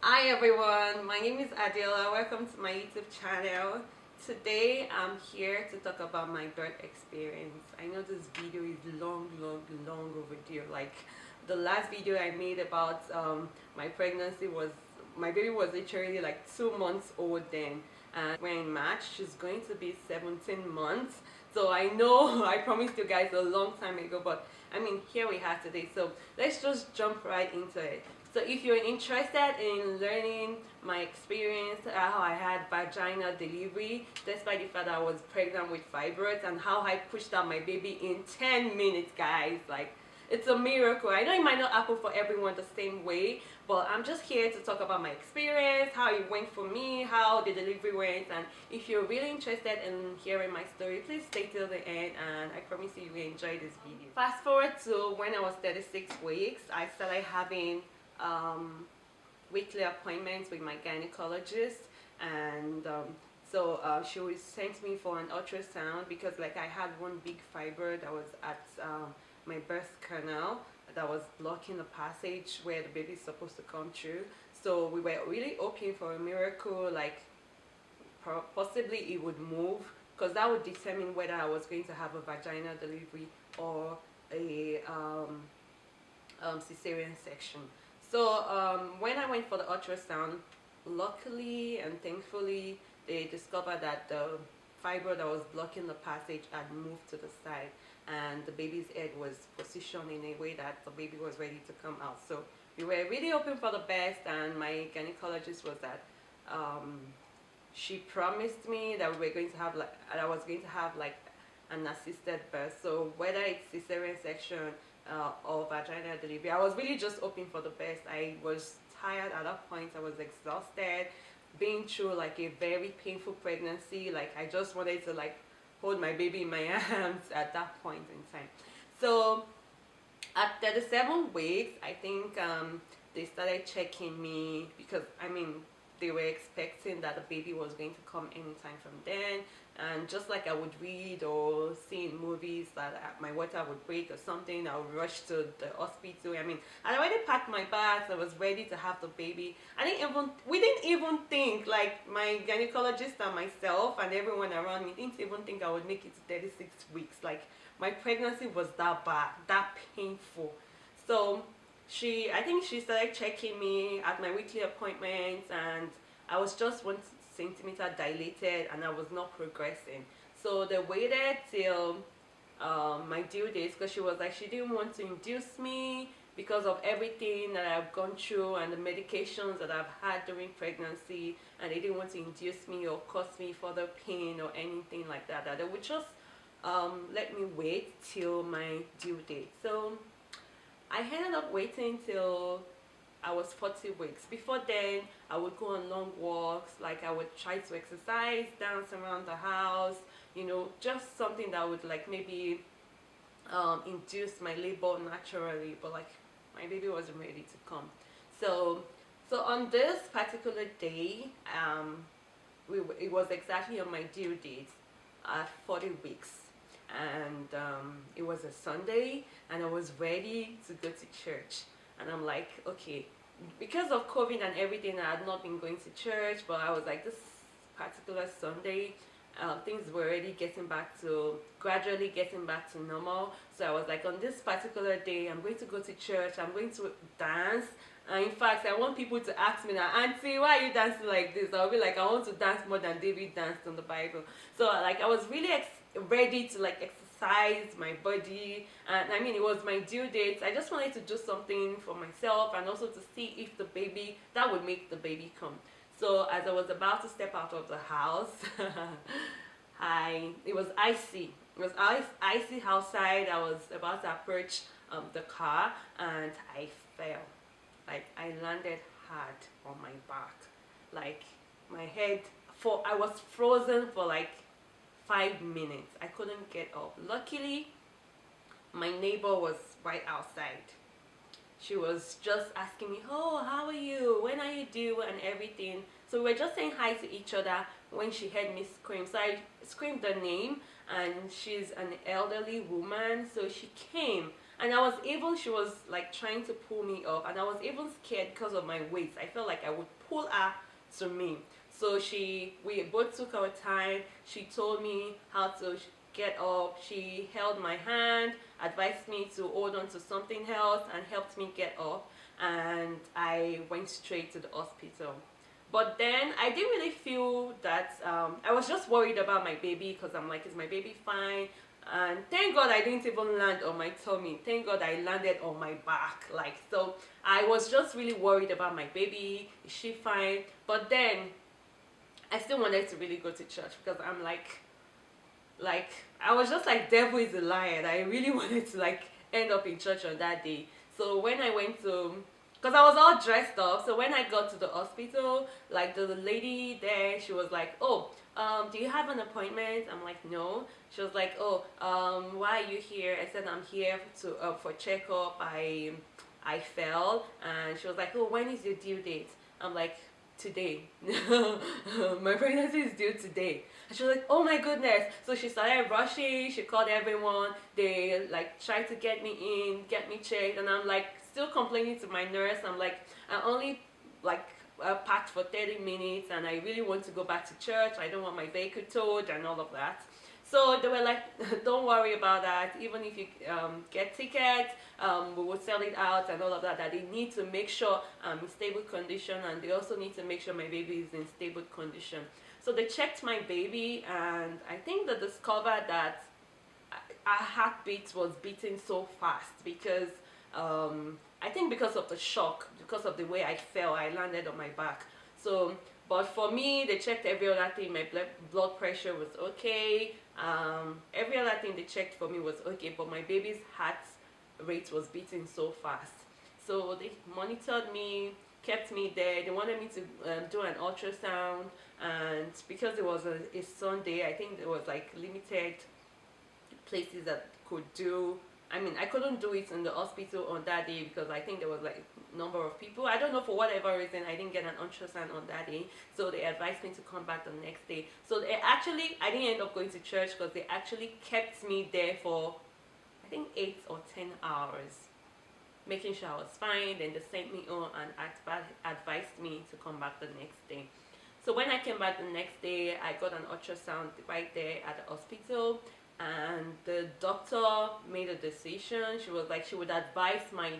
Hi everyone, my name is Adela. Welcome to my YouTube channel. Today I'm here to talk about my birth experience. I know this video is long overdue. Like the last video I made about my pregnancy was, my baby was literally like 2 months old then, and we're in March. She's going to be 17 months. So I know I promised you guys a long time ago, but I mean, here we are today. So let's just jump right into it. So if you're interested in learning my experience, how I had vaginal delivery, despite the fact that I was pregnant with fibroids, and how I pushed out my baby in 10 minutes, guys, like, it's a miracle. I know it might not happen for everyone the same way, but I'm just here to talk about my experience, how it went for me, how the delivery went, and if you're really interested in hearing my story, please stay till the end, and I promise you will enjoy this video. Fast forward to when I was 36 weeks, I started having weekly appointments with my gynecologist, and she was sent me for an ultrasound because like I had one big fibroid that was at my birth canal that was blocking the passage where the baby is supposed to come through. So we were really hoping for a miracle, like possibly it would move, because that would determine whether I was going to have a vaginal delivery or a cesarean section. So when I went for the ultrasound, luckily and thankfully, they discovered that the fibroid that was blocking the passage had moved to the side, and the baby's head was positioned in a way that the baby was ready to come out. So we were really hoping for the best, and my gynecologist was that she promised me that we were going to have like, I was going to have like an assisted birth. So whether it's cesarean section or vaginal delivery, I was really just hoping for the best. I was tired at that point. I was exhausted, being through like a very painful pregnancy. Like I just wanted to like hold my baby in my arms at that point in time. So at 37 weeks, I think they started checking me, because I mean they were expecting that the baby was going to come anytime from then, and just like I would read or see in movies that my water would break or something, I would rush to the hospital. I mean, I already packed my bags. I was ready to have the baby. We didn't even think, like my gynecologist and myself and everyone around me didn't even think I would make it to 36 weeks. Like my pregnancy was that bad, that painful. So I think she started checking me at my weekly appointments, and I was just 1 centimeter dilated and I was not progressing. So they waited till my due dates, because she was like, she didn't want to induce me because of everything that I've gone through and the medications that I've had during pregnancy, and they didn't want to induce me or cause me further pain or anything like that. That they would just let me wait till my due date. So I ended up waiting till I was 40 weeks. Before then, I would go on long walks, like I would try to exercise, dance around the house, you know, just something that would like maybe induce my labor naturally, but like my baby wasn't ready to come. So on this particular day, it was exactly on my due date at 40 weeks, and it was a Sunday, and I was ready to go to church. And I'm like, okay, because of COVID and everything, I had not been going to church, but I was like, this particular Sunday, things were already gradually getting back to normal. So I was like, on this particular day, I'm going to go to church, I'm going to dance. In fact, I want people to ask me now, Auntie, why are you dancing like this? I'll be like, I want to dance more than David danced in the Bible. So like I was really ready to like exercise my body, and I mean it was my due date. I just wanted to do something for myself, and also to see if that would make the baby come. So as I was about to step out of the house, it was icy. It was icy outside. I was about to approach the car, and I fell. Like I landed hard on my back. Like my head, I was frozen for like 5 minutes. I couldn't get up. Luckily, my neighbor was right outside. She was just asking me, oh, how are you? When are you due? And everything. So we were just saying hi to each other when she heard me scream. So I screamed her name, and she's an elderly woman. So she came, And she was like trying to pull me up, and I was even scared because of my weight. I felt like I would pull her to me. So we both took our time. She told me how to get up. She held my hand, advised me to hold on to something else, and helped me get up. And I went straight to the hospital. But then I didn't really feel that. I was just worried about my baby because I'm like, is my baby fine? And thank God I didn't even land on my tummy. Thank God I landed on my back. Like, so I was just really worried about my baby. Is she fine? But then I still wanted to really go to church because I'm like I was just like, devil is a liar. I really wanted to like end up in church on that day. So when I went to, because I was all dressed up, so when I got to the hospital, like the lady there, she was like, oh, do you have an appointment? I'm like, no. She was like, oh, why are you here? I said, I'm here for checkup. I fell. And she was like, oh, when is your due date? I'm like, today. My pregnancy is due today. And she was like, oh my goodness. So she started rushing. She called everyone. They like tried to get me in, get me checked. And I'm like still complaining to my nurse. I'm like, I only like packed for 30 minutes and I really want to go back to church. I don't want my vehicle towed and all of that. So they were like, don't worry about that. Even if you get tickets, we will sell it out and all of that. That they need to make sure I'm in stable condition, and they also need to make sure my baby is in stable condition. So they checked my baby, and I think they discovered that our heartbeat was beating so fast because I think because of the shock, because of the way I fell, I landed on my back. So, but for me, they checked every other thing. My blood pressure was okay. Every other thing they checked for me was okay, but my baby's heart rate was beating so fast. So they monitored me, kept me there. They wanted me to do an ultrasound, and because it was a Sunday, I think there was like limited places that could do. I mean, I couldn't do it in the hospital on that day because I think there was like a number of people. I don't know, for whatever reason, I didn't get an ultrasound on that day. So they advised me to come back the next day. So I didn't end up going to church because they actually kept me there for, I think, 8 or 10 hours, making sure I was fine. Then they sent me on and advised me to come back the next day. So when I came back the next day, I got an ultrasound right there at the hospital. And the doctor made a decision. She was like, she would advise my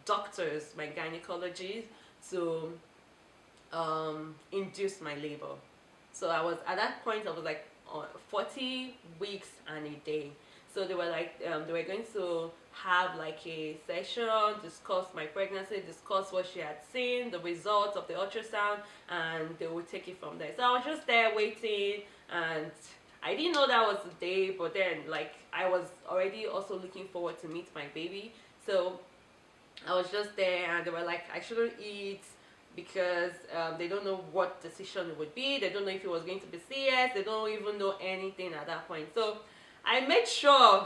doctors, my gynecologists, to induce my labor. So I was, at that point, I was like 40 weeks and a day. So they were like, they were going to have like a session, discuss my pregnancy, discuss what she had seen, the results of the ultrasound, and they would take it from there. So I was just there waiting, and I didn't know that was the day, but then like I was already also looking forward to meet my baby. So I was just there, and they were like, I shouldn't eat because they don't know what decision it would be. They don't know if it was going to be CS. They don't even know anything at that point. So I made sure,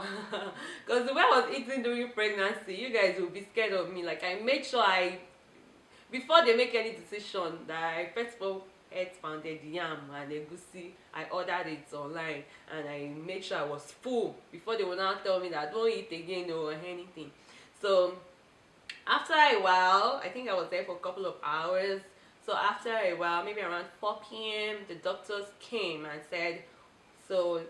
because the way I was eating during pregnancy, you guys will be scared of me. Like, I made sure before they make any decision, that I first of all pounded yam and egusi. I ordered it online, and I made sure I was full before they would not tell me that don't eat again or anything. So after a while, I think I was there for a couple of hours. So after a while, maybe around 4 p.m., the doctors came and said, so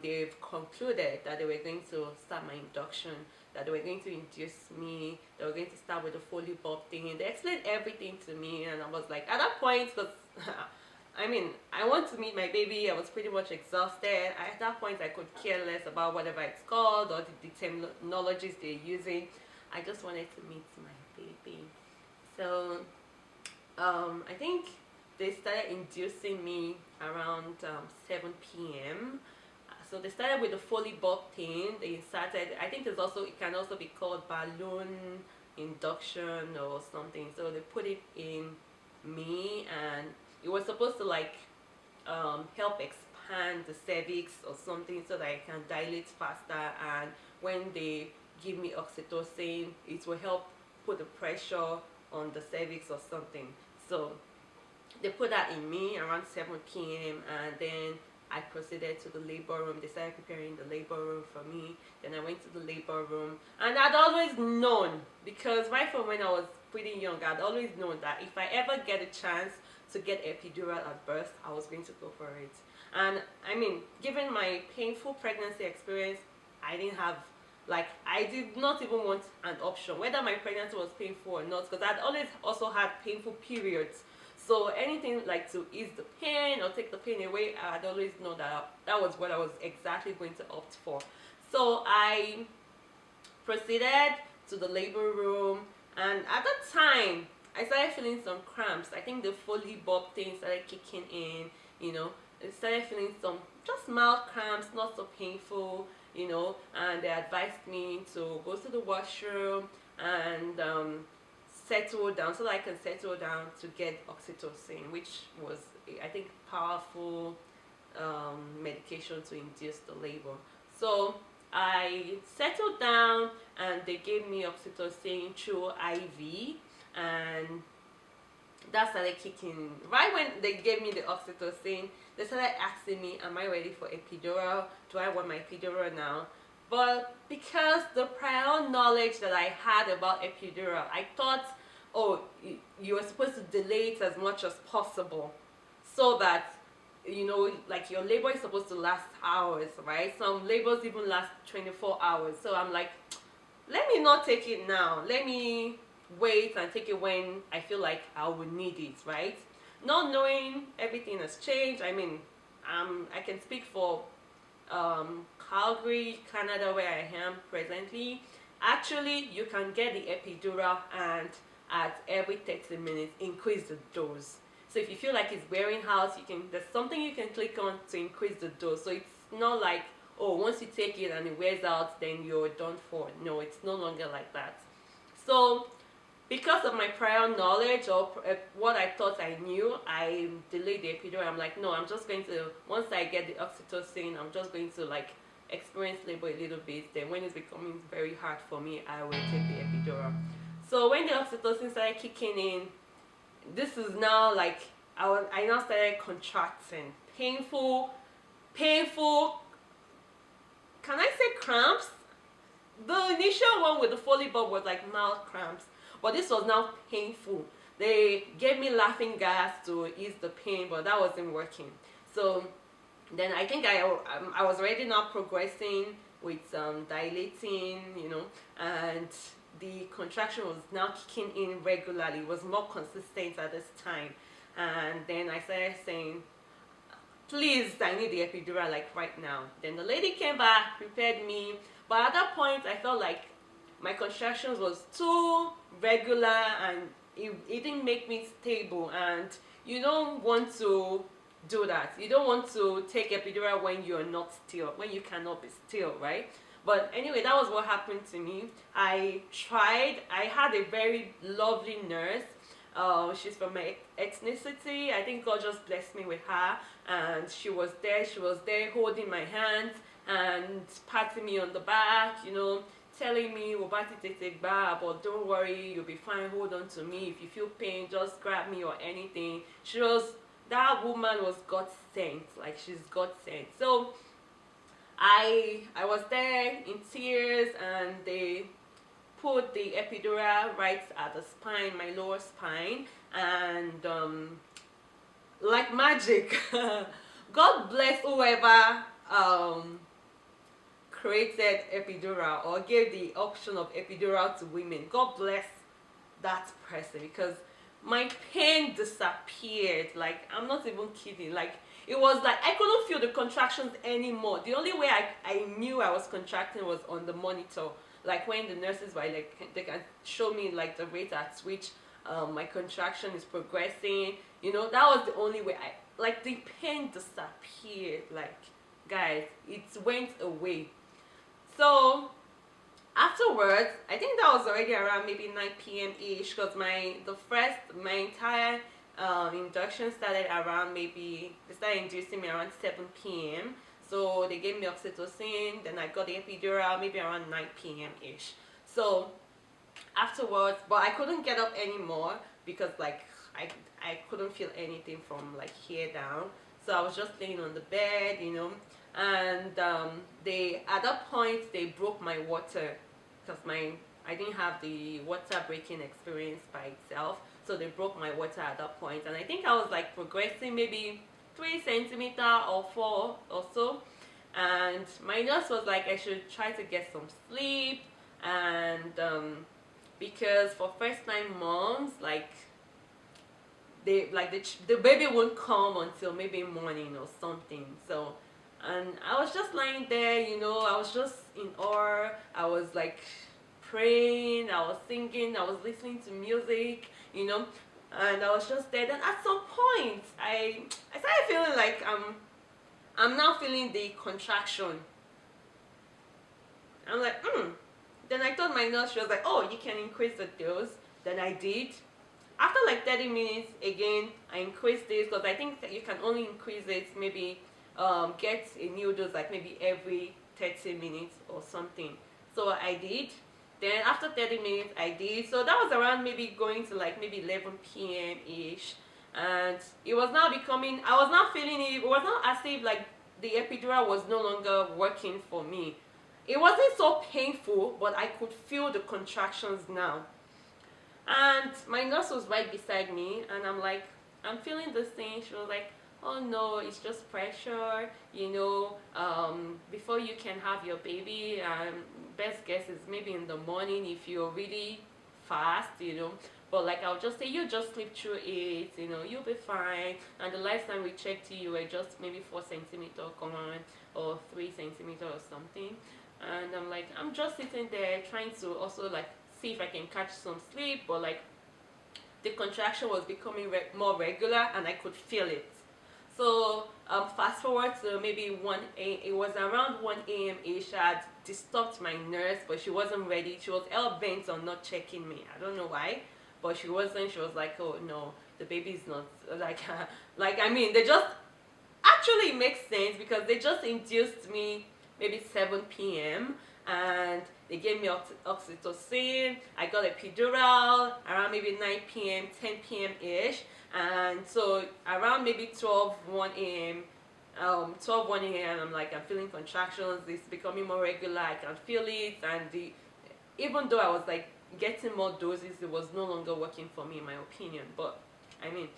they've concluded that they were going to start my induction, that they were going to induce me, they were going to start with the Foley Bob thing. They explained everything to me, and I was like, at that point, because I mean, I want to meet my baby. I was pretty much exhausted. At that point, I could care less about whatever it's called or the terminologies they're using. I just wanted to meet my baby. So I think they started inducing me around 7 p.m. So they started with the Foley Bob thing. They started, I think it can also be called balloon induction or something. So they put it in me, and it was supposed to like help expand the cervix or something so that I can dilate faster, and when they give me oxytocin, it will help put the pressure on the cervix or something. So they put that in me around 7 p.m. and then I proceeded to the labor room. They started preparing the labor room for me. Then I went to the labor room, and I'd always known, because right from when I was pretty young, I'd always known that if I ever get a chance to get epidural at birth, I was going to go for it. And I mean, given my painful pregnancy experience, I didn't have, like, I did not even want an option whether my pregnancy was painful or not, because I'd always also had painful periods. So anything like to ease the pain or take the pain away, I'd always know that that was what I was exactly going to opt for. So I proceeded to the labor room, and at that time I started feeling some cramps. I think the Foley Bob thing started kicking in, you know. I started feeling some just mild cramps, not so painful, you know, and they advised me to go to the washroom and settle down, so that I can settle down to get oxytocin, which was, I think, powerful medication to induce the labor. So I settled down, and they gave me oxytocin through IV, and that started kicking. Right when they gave me the oxytocin, they started asking me, am I ready for epidural? Do I want my epidural now? But because the prior knowledge that I had about epidural, I thought, oh, you were supposed to delay it as much as possible, so that, you know, like your labor is supposed to last hours, right? Some labors even last 24 hours. So I'm like, let me not take it now. Let me wait and take it when I feel like I will need it, right? Not knowing everything has changed. I mean, I can speak for Calgary, Canada, where I am presently. Actually, you can get the epidural, and at every 30 minutes increase the dose. So if you feel like it's wearing out, there's something you can click on to increase the dose. So it's not like, oh, once you take it and it wears out, then you're done for. No, it's no longer like that. So because of my prior knowledge, or what I thought I knew, I delayed the epidural. I'm like, no, I'm just going to, once I get the oxytocin, I'm just going to like experience labor a little bit. Then when it's becoming very hard for me, I will take the epidural. So when the oxytocin started kicking in, this is now like, I now started contracting. Painful, can I say cramps? The initial one with the Foley Bob was like mild cramps, but this was now painful. They gave me laughing gas to ease the pain, but that wasn't working. So then I think I was already now progressing with dilating, you know, and the contraction was now kicking in regularly. It was more consistent at this time. And then I started saying, please, I need the epidural like right now. Then the lady came back, prepared me, but at that point I felt like my contractions was too regular, and it didn't make me stable, and you don't want to do that. You don't want to take epidural when you're not still, when you cannot be still, right? But anyway, that was what happened to me. I tried. I had a very lovely nurse. She's from my ethnicity. I think God just blessed me with her, and she was there holding my hands and patting me on the back, you know, telling me, but don't worry, you'll be fine, hold on to me. If you feel pain, just grab me or anything. That woman was God sent, like she's God sent. So I was there in tears, and they put the epidural right at the spine, my lower spine, and like magic, God bless whoever created epidural or gave the option of epidural to women. God bless that person, because my pain disappeared. Like, I'm not even kidding. Like, it was like I couldn't feel the contractions anymore. The only way I knew I was contracting was on the monitor. Like when the nurses were like, they can show me like the rate at which my contraction is progressing. You know, that was the only way like the pain disappeared. Like, guys, it went away. So afterwards, I think that was already around maybe 9 p.m. ish, because my entire induction started around they started inducing me around 7 p.m. So they gave me oxytocin, then I got the epidural maybe around 9 p.m. ish. So afterwards, but I couldn't get up anymore, because like I couldn't feel anything from like here down. So I was just laying on the bed, you know, and they at that point they broke my water because I didn't have the water breaking experience by itself, so they broke my water at that point, and I think I was like progressing maybe 3 centimeter or 4 or so, and my nurse was like I should try to get some sleep, and because for first time moms, like the baby won't come until maybe morning or something. So, and I was just lying there, you know, I was just in awe. I was like praying, I was singing, I was listening to music, you know, and I was just there. Then at some point, I started feeling like I'm now feeling the contraction. I'm like, Then I told my nurse, she was like, oh, you can increase the dose. Then I did. After like 30 minutes, again, I increased this because I think that you can only increase it maybe get a new dose like maybe every 30 minutes or something. So I did. Then after 30 minutes, I did. So that was around maybe going to like maybe 11 p.m. ish. And it was now becoming, I was not feeling it. It was not as if like the epidural was no longer working for me. It wasn't so painful, but I could feel the contractions now. And my nurse was right beside me, and I'm like, I'm feeling this thing. She was like, oh no, it's just pressure, you know, before you can have your baby, best guess is maybe in the morning if you're really fast, you know. But like I'll just say, you just sleep through it, you know, you'll be fine. And the last time we checked you were just maybe 4 centimeter gone or 3 centimeter or something. And I'm like, I'm just sitting there trying to also like see if I can catch some sleep, but like the contraction was becoming more regular and I could feel it. So fast forward to maybe 1 a.m. It was around 1 a.m. ish. I had disturbed my nurse, but she wasn't ready. She was hell bent on not checking me. I don't know why, but she wasn't. She was like, oh no, the baby's not like like I mean, they just actually makes sense because they just induced me maybe 7 p.m. and they gave me oxytocin. I got a epidural around maybe 9 p.m., 10 p.m. ish. And so around maybe 12, 1 a.m., 12, 1 a.m., I'm like, I'm feeling contractions. It's becoming more regular. I can feel it. And even though I was like getting more doses, it was no longer working for me, in my opinion. But I mean,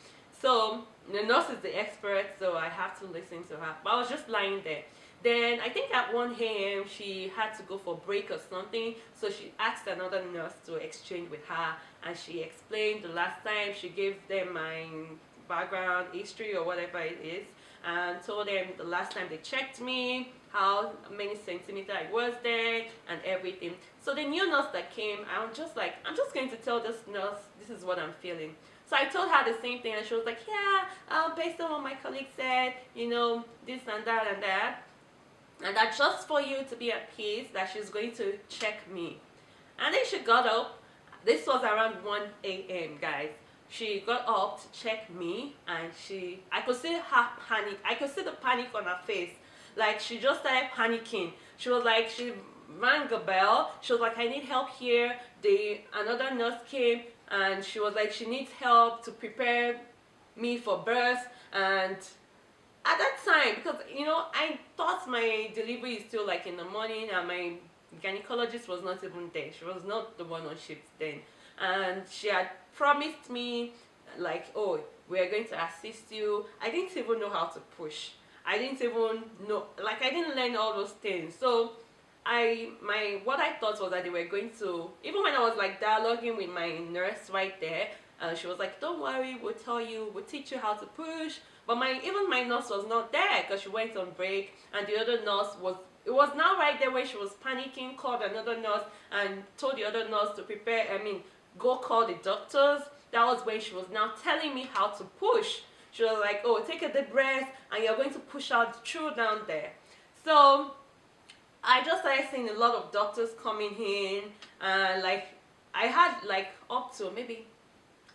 so the nurse is the expert, so I have to listen to her. But I was just lying there. Then I think at 1 a.m. she had to go for break or something, so she asked another nurse to exchange with her, and she explained the last time. She gave them my background history or whatever it is, and told them the last time they checked me, how many centimeters I was there and everything. So the new nurse that came, I'm just like, I'm just going to tell this nurse this is what I'm feeling. So I told her the same thing, and she was like, yeah, based on what my colleague said, you know, this and that and that. And that just for you to be at peace, that she's going to check me. And then she got up. This was around 1 a.m., guys. She got up to check me, and I could see her panic. I could see the panic on her face. Like, she just started panicking. She was like, she rang a bell. She was like, I need help here. Another nurse came, and she was like, she needs help to prepare me for birth. And at that time, because you know, I thought my delivery is still like in the morning, and my gynecologist was not even there. She was not the one on shift then, and she had promised me like, oh, we are going to assist you. I didn't even know how to push. I didn't even know, like I didn't learn all those things. So what I thought was that they were going to, even when I was like dialoguing with my nurse right there, she was like, don't worry, we'll tell you, we'll teach you how to push. But even my nurse was not there because she went on break, and the other nurse it was now right there when she was panicking, called another nurse and told the other nurse to go call the doctors. That was when she was now telling me how to push. She was like, oh, take a deep breath and you're going to push out through down there. So I just started seeing a lot of doctors coming in, and like I had like up to maybe,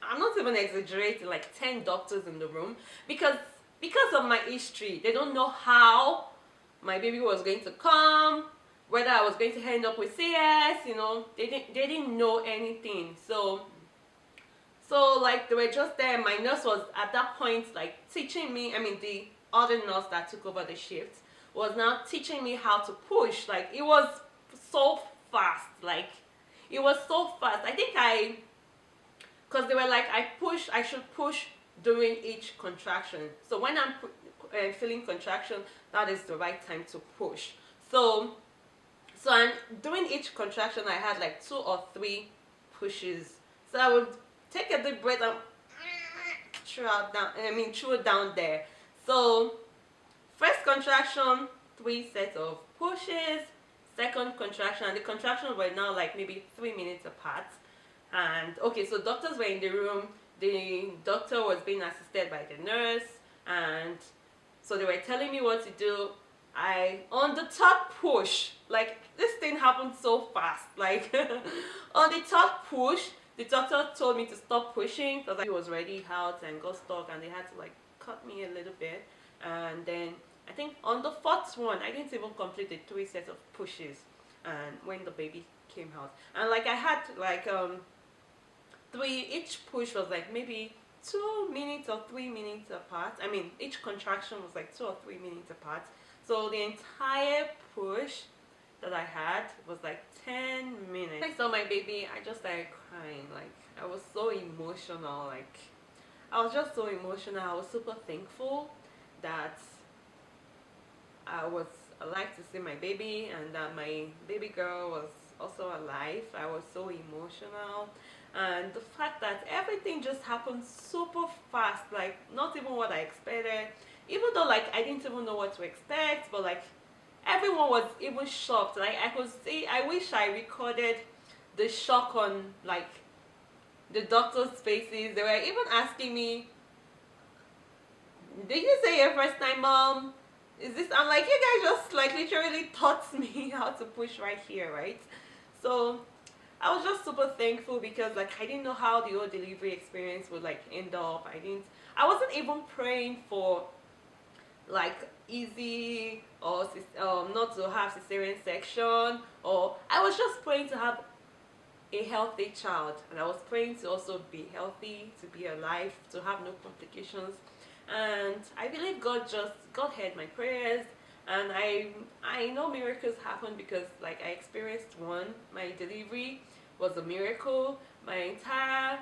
I'm not even exaggerating, like 10 doctors in the room, because of my history. They don't know how my baby was going to come, whether I was going to end up with CS, you know, they didn't know anything. So like they were just there. My nurse was at that point like teaching me, the other nurse that took over the shift was now teaching me how to push. Like, it was so fast. Like, it was so fast. I think because they were like, I should push during each contraction. So when I'm feeling contraction, that is the right time to push. So I'm doing each contraction. I had like 2 or 3 pushes. So I would take a deep breath and throw it down there. So first contraction, 3 sets of pushes. Second contraction, and the contractions were now like maybe 3 minutes apart. And okay, so doctors were in the room. The doctor was being assisted by the nurse, and so they were telling me what to do. On the third push, like, this thing happened so fast. Like, on the third push, the doctor told me to stop pushing because he was already out and got stuck, and they had to like cut me a little bit. And then I think on the fourth one, I didn't even complete the 3 sets of pushes, and when the baby came out, and like I had like each push was like maybe 2 minutes or 3 minutes apart. I mean, each contraction was like 2 or 3 minutes apart. So the entire push that I had was like 10 minutes. I saw my baby, I just started crying. Like, I was so emotional. Like, I was just so emotional. I was super thankful that I was alive to see my baby, and that my baby girl was also alive. I was so emotional, and the fact that everything just happened super fast, like not even what I expected. Even though like I didn't even know what to expect, but like everyone was even shocked. Like, I could see, I wish I recorded the shock on like the doctors' faces. They were even asking me, "Did you say your first time, mom? Is this?" I'm like, "You guys just like literally taught me how to push right here, right?" So I was just super thankful because like I didn't know how the whole delivery experience would like end up. I wasn't even praying for like easy or not to have cesarean section, or I was just praying to have a healthy child, and I was praying to also be healthy, to be alive, to have no complications. And I believe God heard my prayers, and I know miracles happen because like I experienced one. My delivery was a miracle. My entire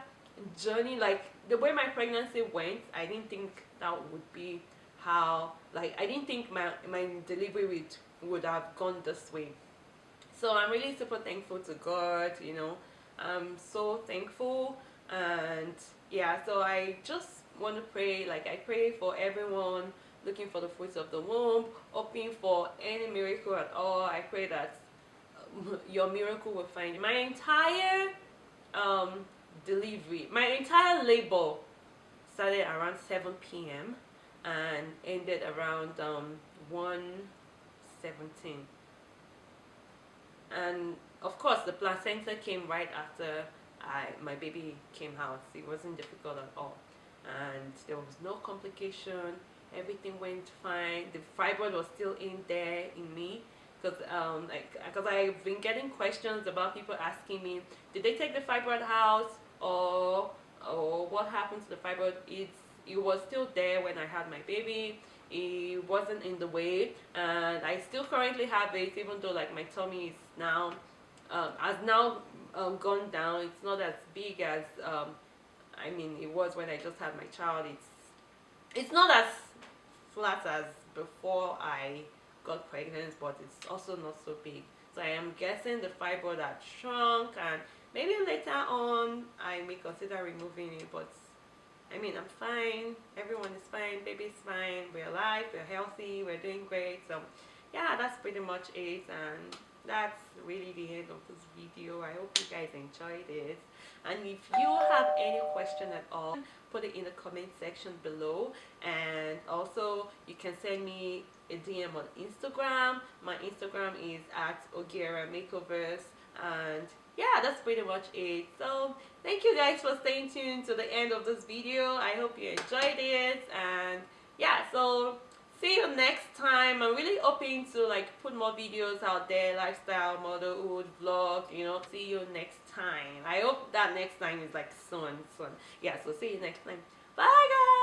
journey, like the way my pregnancy went, I didn't think that would be how, like I didn't think my delivery would have gone this way. So I'm really super thankful to God, you know. I'm so thankful. And yeah, so I just want to pray, like I pray for everyone looking for the fruits of the womb, hoping for any miracle at all. I pray that your miracle will find you. My entire delivery, my entire labor started around 7 p.m. and ended around 1:17. And of course the placenta came right after my baby came out. It wasn't difficult at all, and there was no complication. Everything went fine. The fibroid was still in there in me, because I've been getting questions about people asking me, did they take the fibroid out, or what happened to the fibroid? It was still there when I had my baby. It wasn't in the way, and I still currently have it, even though like my tummy is now has now gone down. It's not as big as it was when I just had my child. It's not as flat as before I got pregnant, but it's also not so big. So I am guessing the fibroid had shrunk, and maybe later on I may consider removing it. But I'm fine. Everyone is fine. Baby's fine. We're alive. We're healthy. We're doing great. So yeah, that's pretty much it, and that's really the end of this video. I hope you guys enjoyed it, and if you have any question at all, put it in the comment section below. And also you can send me a DM on Instagram. My Instagram is @Ogiera Makeovers, and yeah, that's pretty much it. So thank you guys for staying tuned to the end of this video. I hope you enjoyed it, and yeah, so see you next time. I'm really hoping to like put more videos out there, lifestyle, motherhood, vlog, see you next time. I hope that next time is like soon. Yeah, so see you next time. Bye guys.